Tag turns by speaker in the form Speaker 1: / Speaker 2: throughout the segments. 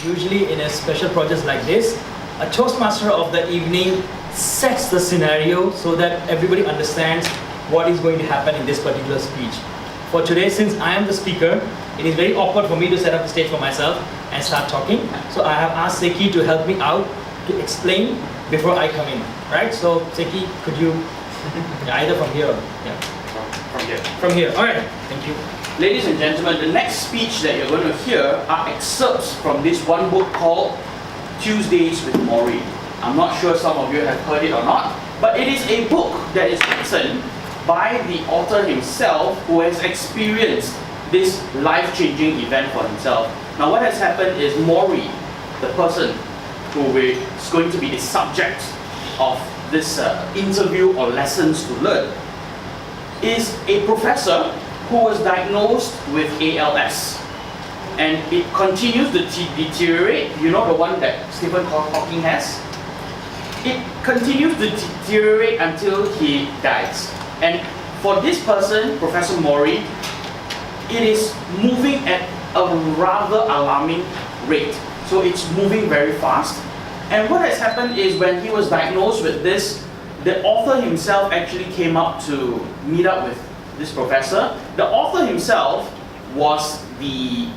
Speaker 1: Usually in a special project like this, a Toastmaster of the evening sets the scenario so that everybody understands what is going to happen in this particular speech. For today, since I am the speaker, it is very awkward for me to set up the stage for myself and start talking. So I have asked Seki to help me out to explain before I come in. Right? So Seki, could you either from here or
Speaker 2: From here.
Speaker 1: From here. All right. Thank you.
Speaker 2: Ladies and gentlemen, the next speech that you're going to hear are excerpts from this one book called Tuesdays with Maury. I'm not sure some of you have heard it or not, but it is a book that is written by the author himself who has experienced this life-changing event for himself. Now what has happened is Maury, the person who is going to be the subject of this interview or lessons to learn, is a professor who was diagnosed with ALS. And it continues to deteriorate. You know the one that Stephen Hawking has? It continues to deteriorate until he dies. And for this person, Professor Maury, it is moving at a rather alarming rate. So it's moving very fast. And what has happened is when he was diagnosed with this, the author himself actually came up to meet up with this professor. The author himself was the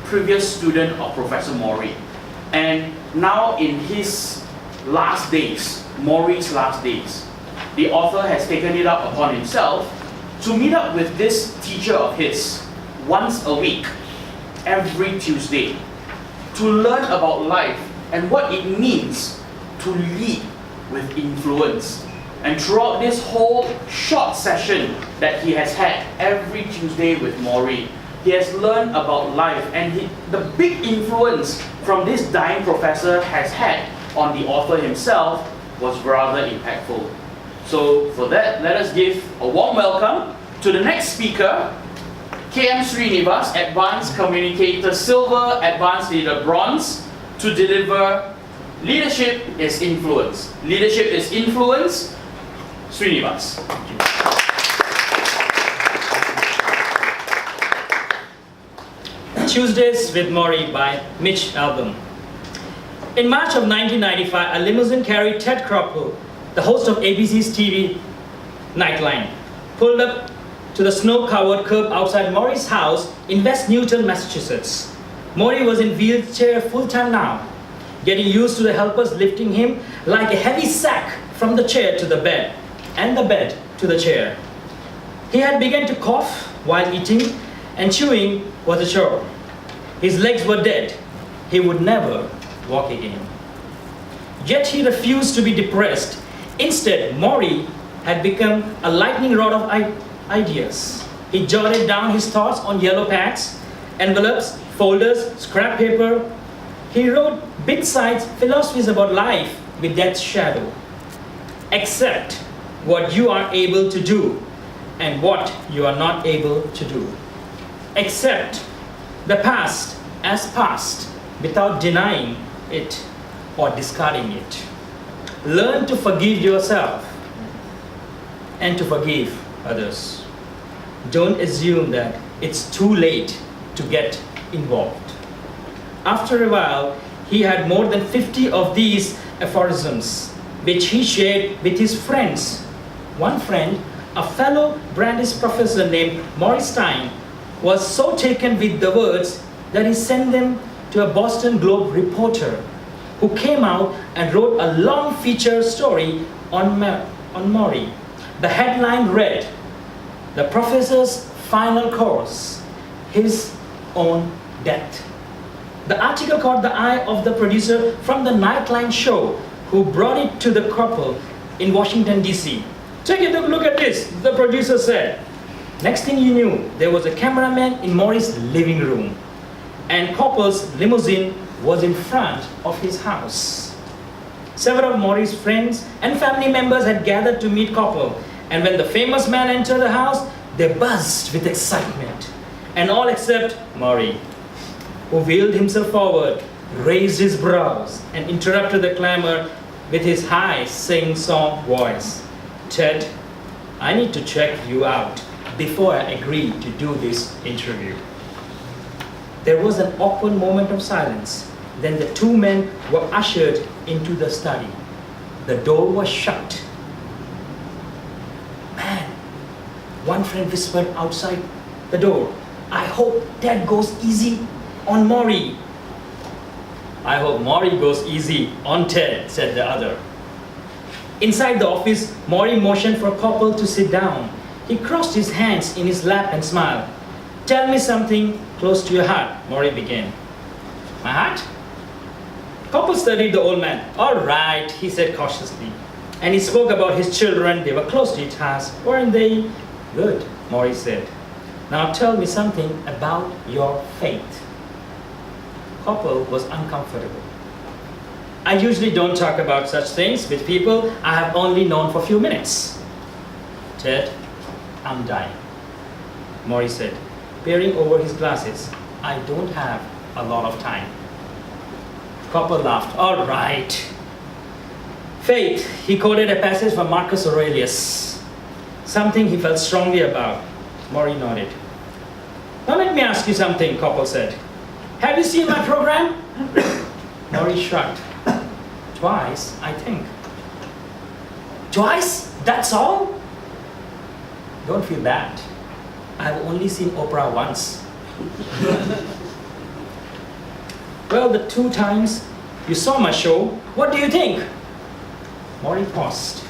Speaker 2: previous student of Professor Maury. And now in his last days, Maury's last days, the author has taken it up upon himself to meet up with this teacher of his once a week, every Tuesday, to learn about life and what it means to lead with influence. And throughout this whole short session that he has had every Tuesday with Maury, he has learned about life, and the big influence from this dying professor has had on the author himself was rather impactful. So for that, let us give a warm welcome to the next speaker, KM Srinivas, Advanced Communicator Silver, Advanced Leader Bronze, to deliver Leadership is Influence. Leadership is Influence, Srinivas.
Speaker 1: Tuesdays with Maury by Mitch Albom. In March of 1995, a limousine carried Ted Koppel, the host of ABC's TV Nightline, pulled up to the snow-covered curb outside Maury's house in West Newton, Massachusetts. Maury was in wheelchair full-time now, getting used to the helpers lifting him like a heavy sack from the chair to the bed, and the bed to the chair. He had begun to cough while eating, and chewing was a chore. His legs were dead. He would never walk again. Yet he refused to be depressed. Instead, Maury had become a lightning rod of ideas. He jotted down his thoughts on yellow pads, envelopes, folders, scrap paper. He wrote bit-sized philosophies about life with death's shadow. Accept what you are able to do and what you are not able to do. Accept the past as past without denying it or discarding it. Learn to forgive yourself and to forgive others. Don't assume that it's too late to get involved. After a while, he had more than 50 of these aphorisms, which he shared with his friends. One friend, a fellow Brandeis professor named Maurice Stein, was so taken with the words that he sent them to a Boston Globe reporter, who came out and wrote a long feature story on Maury. The headline read, "The Professor's Final Course, His Own Death." The article caught the eye of the producer from the Nightline show, who brought it to the couple in Washington, D.C. "Take a look at this," the producer said. Next thing you knew, there was a cameraman in Maury's living room, and Koppel's limousine was in front of his house. Several of Maury's friends and family members had gathered to meet Koppel, and when the famous man entered the house, they buzzed with excitement, and all except Maury, who wheeled himself forward, raised his brows, and interrupted the clamor with his high sing-song voice. "Ted, I need to check you out before I agree to do this interview." There was an awkward moment of silence. Then the two men were ushered into the study. The door was shut. Man, one friend whispered outside the door, I hope Ted goes easy on Maury. I hope Maury goes easy on Ted, said the other. Inside the office, Maury motioned for Koppel to sit down. He crossed his hands in his lap and smiled. Tell me something close to your heart, Maury began. My heart? Koppel studied the old man. All right, he said cautiously. And he spoke about his children. They were close to each other, weren't they? Good, Maury said. Now tell me something about your faith. Koppel was uncomfortable. I usually don't talk about such things with people I have only known for a few minutes. Ted, I'm dying, Maury said, peering over his glasses. I don't have a lot of time. Koppel laughed. All right. Faith, he quoted a passage from Marcus Aurelius. Something he felt strongly about. Maury nodded. Now let me ask you something, Koppel said. Have you seen my program? Maury shrugged. Twice, I think. Twice? That's all? Don't feel bad. I've only seen Oprah once. Well, the 2 times you saw my show, what do you think? Maury paused.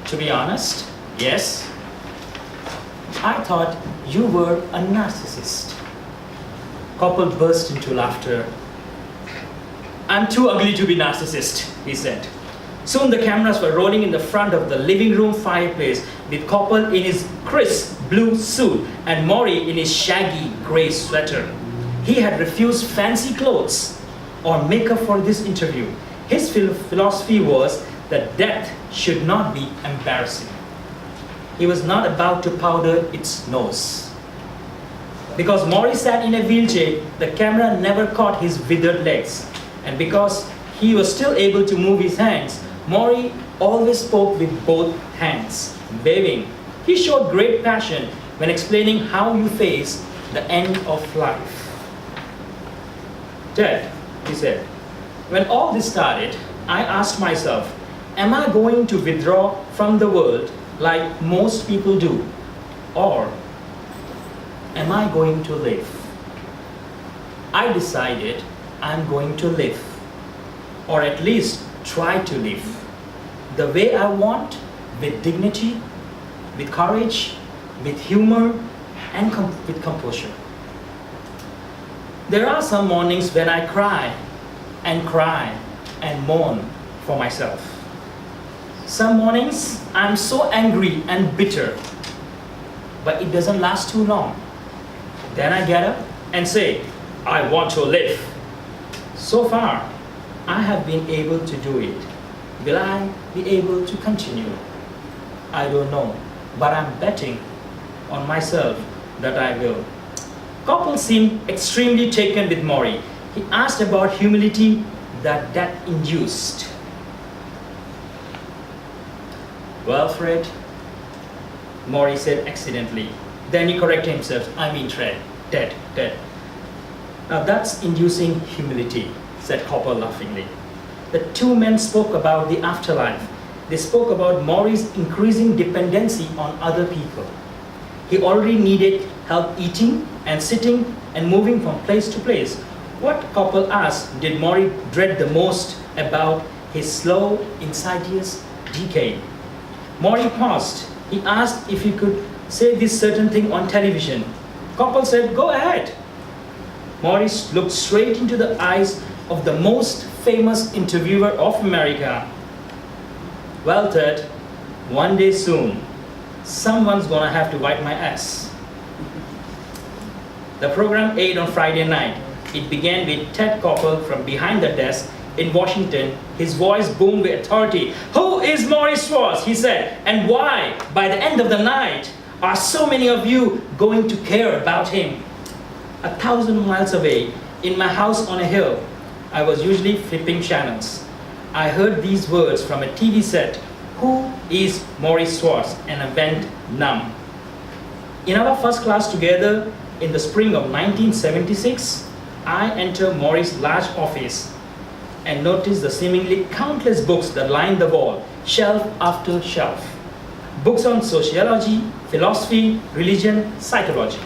Speaker 1: To be honest, yes. I thought you were a narcissist. Koppel burst into laughter. I'm too ugly to be narcissist, he said. Soon the cameras were rolling in the front of the living room fireplace with Koppel in his crisp blue suit and Maury in his shaggy gray sweater. He had refused fancy clothes or makeup for this interview. His philosophy was that death should not be embarrassing. He was not about to powder its nose. Because Maury sat in a wheelchair, the camera never caught his withered legs. And because he was still able to move his hands, Maury always spoke with both hands, waving. He showed great passion when explaining how you face the end of life. Ted, he said, when all this started, I asked myself, am I going to withdraw from the world like most people do? Or am I going to live? I decided I'm going to live, or at least try to live, the way I want, with dignity, with courage, with humor, and with composure. There are some mornings when I cry and mourn for myself. Some mornings I'm so angry and bitter, but it doesn't last too long. Then I get up and say, I want to live. So far, I have been able to do it. Will I be able to continue? I don't know, but I'm betting on myself that I will. Koppel seemed extremely taken with Maury. He asked about humility that induced. Well, Fred, Maury said accidentally. Then he corrected himself. I mean Ted. Now that's inducing humility, said Koppel laughingly. The 2 men spoke about the afterlife. They spoke about Maury's increasing dependency on other people. He already needed help eating and sitting and moving from place to place. What, Koppel asked, did Maury dread the most about his slow, insidious decay? Maury paused. He asked if he could say this certain thing on television. Koppel said, go ahead. Maury looked straight into the eyes of the most famous interviewer of America. Well, Ted, one day soon, someone's gonna have to wipe my ass. The program aired on Friday night. It began with Ted Koppel from behind the desk in Washington. His voice boomed with authority. Who is Maury Schwartz, he said, and why, by the end of the night, are so many of you going to care about him? 1,000 miles away, in my house on a hill, I was usually flipping channels. I heard these words from a TV set. Who is Maury Schwartz? And I went numb. In our first class together in the spring of 1976, I enter Maury's large office and notice the seemingly countless books that line the wall, shelf after shelf. Books on sociology, philosophy, religion, psychology.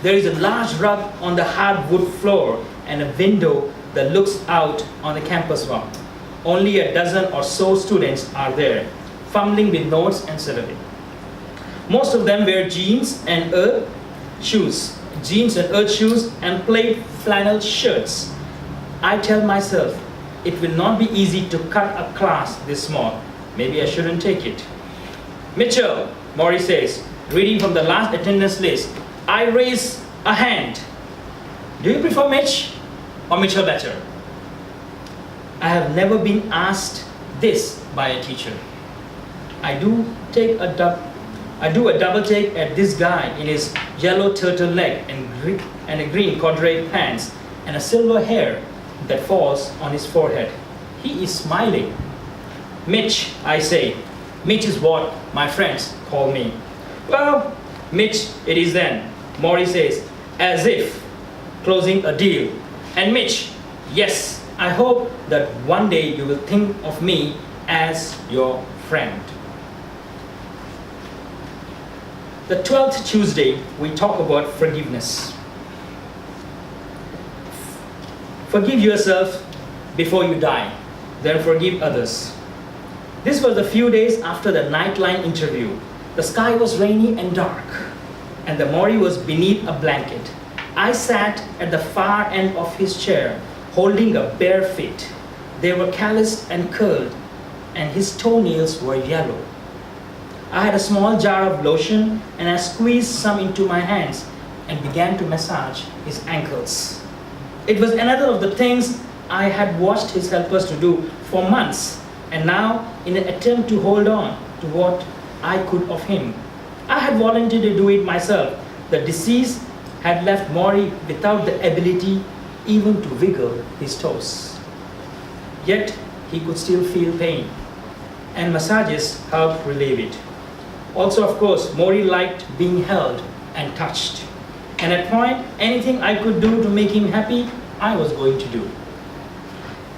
Speaker 1: There is a large rug on the hardwood floor and a window that looks out on the campus lawn. Only a dozen or so students are there, fumbling with notes and syllabi. Most of them wear jeans and earth shoes and plaid flannel shirts. I tell myself, it will not be easy to cut a class this small. Maybe I shouldn't take it. Mitchell, Maury says, reading from the last attendance list. I raise a hand. Do you prefer Mitch or Mitchell better? I have never been asked this by a teacher. I do a double take at this guy in his yellow turtleneck and a green corduroy pants and a silver hair that falls on his forehead. He is smiling. Mitch, I say. Mitch is what my friends call me. Well, Mitch it is then, Maury says, as if closing a deal. And Mitch, yes, I hope that one day you will think of me as your friend. The 12th Tuesday, we talk about forgiveness. Forgive yourself before you die, then forgive others. This was a few days after the Nightline interview. The sky was rainy and dark, and the Maury was beneath a blanket. I sat at the far end of his chair, holding a bare feet. They were calloused and curled, and his toenails were yellow. I had a small jar of lotion, and I squeezed some into my hands and began to massage his ankles. It was another of the things I had watched his helpers to do for months, and now, in an attempt to hold on to what I could of him, I had volunteered to do it myself. The disease had left Maury without the ability even to wiggle his toes. Yet, he could still feel pain, and massages helped relieve it. Also, of course, Maury liked being held and touched. And at point, anything I could do to make him happy, I was going to do.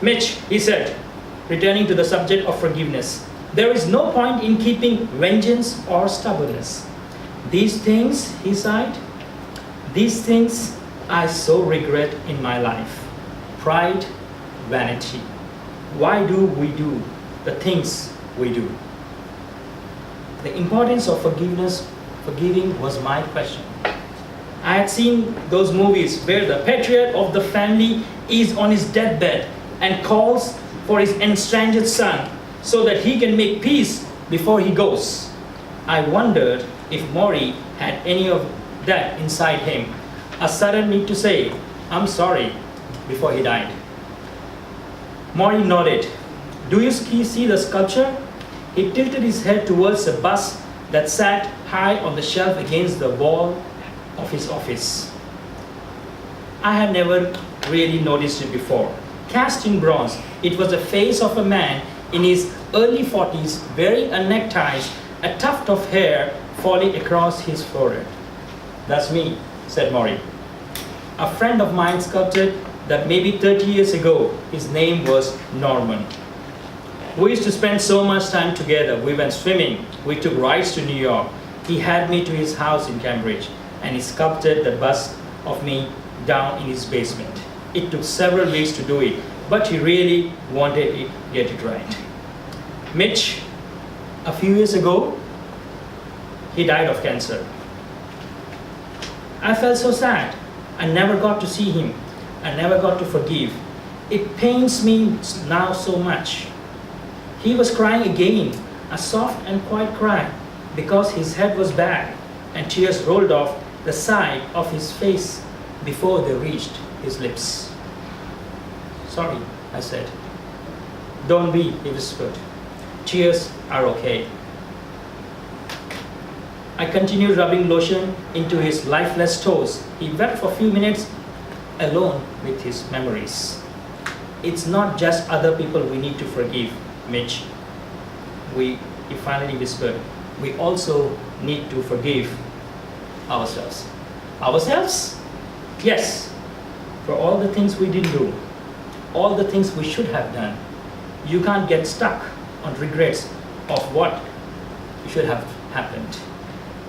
Speaker 1: Mitch, he said, returning to the subject of forgiveness, there is no point in keeping vengeance or stubbornness. These things, he sighed, these things I so regret in my life. Pride, vanity. Why do we do the things we do? The importance of forgiving was my question. I had seen those movies where the patriarch of the family is on his deathbed and calls for his estranged son so that he can make peace before he goes. I wondered if Maury had any of that inside him, a sudden need to say, I'm sorry, before he died. Maury nodded. Do you see the sculpture? He tilted his head towards a bust that sat high on the shelf against the wall of his office. I had never really noticed it before. Cast in bronze, it was the face of a man in his early 40s wearing a necktie, a tuft of hair falling across his forehead. That's me, said Maury. A friend of mine sculpted that maybe 30 years ago. His name was Norman. We used to spend so much time together. We went swimming. We took rides to New York. He had me to his house in Cambridge, and he sculpted the bust of me down in his basement. It took several weeks to do it, but he really wanted to get it right. Mitch, a few years ago, he died of cancer. I felt so sad. I never got to see him. I never got to forgive. It pains me now so much. He was crying again, a soft and quiet cry, because his head was bad, and tears rolled off the side of his face before they reached his lips. Sorry, I said. Don't be, he whispered. Tears are okay. I continued rubbing lotion into his lifeless toes. He wept for a few minutes, alone with his memories. It's not just other people we need to forgive, Mitch. He finally whispered, we also need to forgive ourselves. Ourselves? Yes. for all the things we didn't do, all the things we should have done. You can't get stuck on regrets of what should have happened.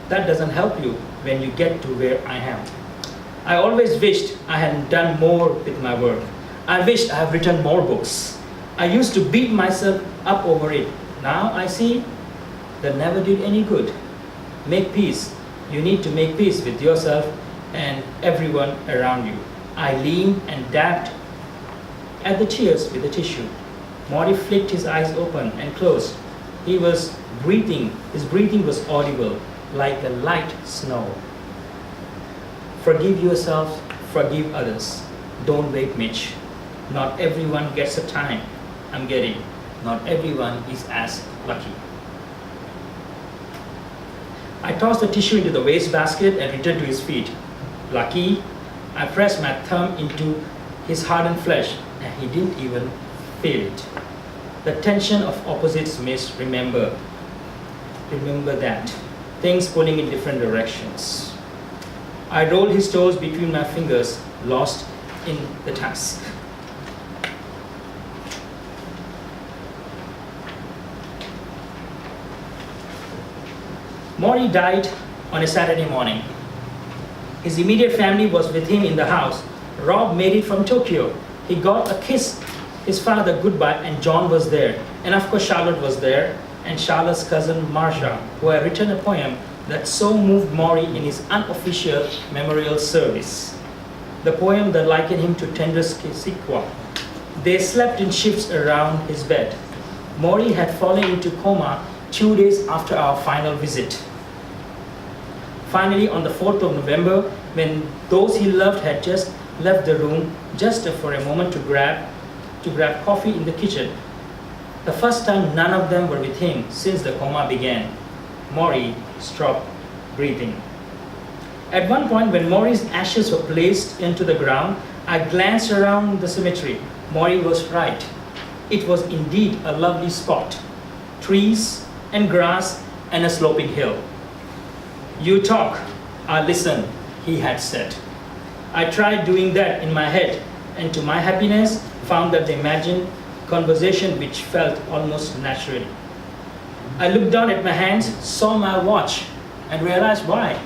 Speaker 1: That doesn't help you when you get to where I am. I always wished I had done more with my work. I wished I have written more books. I used to beat myself up over it. Now I see that never did any good. Make peace. You need to make peace with yourself and everyone around you. I leaned and dabbed at the tears with a tissue. Maury flicked his eyes open and closed. He was breathing. His breathing was audible, like a light snow. Forgive yourself, forgive others. Don't wait, Mitch. Not everyone gets the time I'm getting. Not everyone is as lucky. I tossed the tissue into the wastebasket and returned to his feet. Lucky, I pressed my thumb into his hardened flesh and he didn't even feel it. The tension of opposites, miss, remember that. Things pulling in different directions. I rolled his toes between my fingers, lost in the task. Maury died on a Saturday morning. His immediate family was with him in the house. Rob made it from Tokyo. He got a kiss his father goodbye, and John was there. And of course Charlotte was there, and Charlotte's cousin Marcia, who had written a poem that so moved Maury in his unofficial memorial service. The poem that likened him to Tender's Sikwa. They slept in shifts around his bed. Maury had fallen into coma 2 days after our final visit. Finally, on the 4th of November, when those he loved had just left the room, just for a moment to grab coffee in the kitchen, the first time none of them were with him since the coma began, Maury stopped breathing. At one point, when Maury's ashes were placed into the ground, I glanced around the cemetery. Maury was right. It was indeed a lovely spot. Trees and grass and a sloping hill. You talk, I listen, he had said. I tried doing that in my head, and to my happiness, found that the imagined conversation which felt almost natural. I looked down at my hands, saw my watch, and realized why.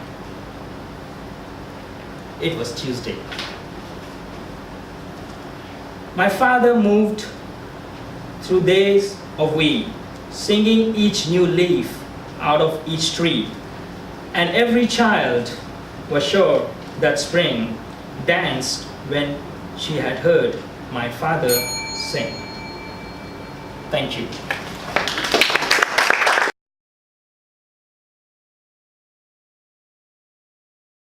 Speaker 1: It was Tuesday. My father moved through days of weed, singing each new leaf out of each tree. And every child was sure that spring danced when she had heard my father sing. Thank you.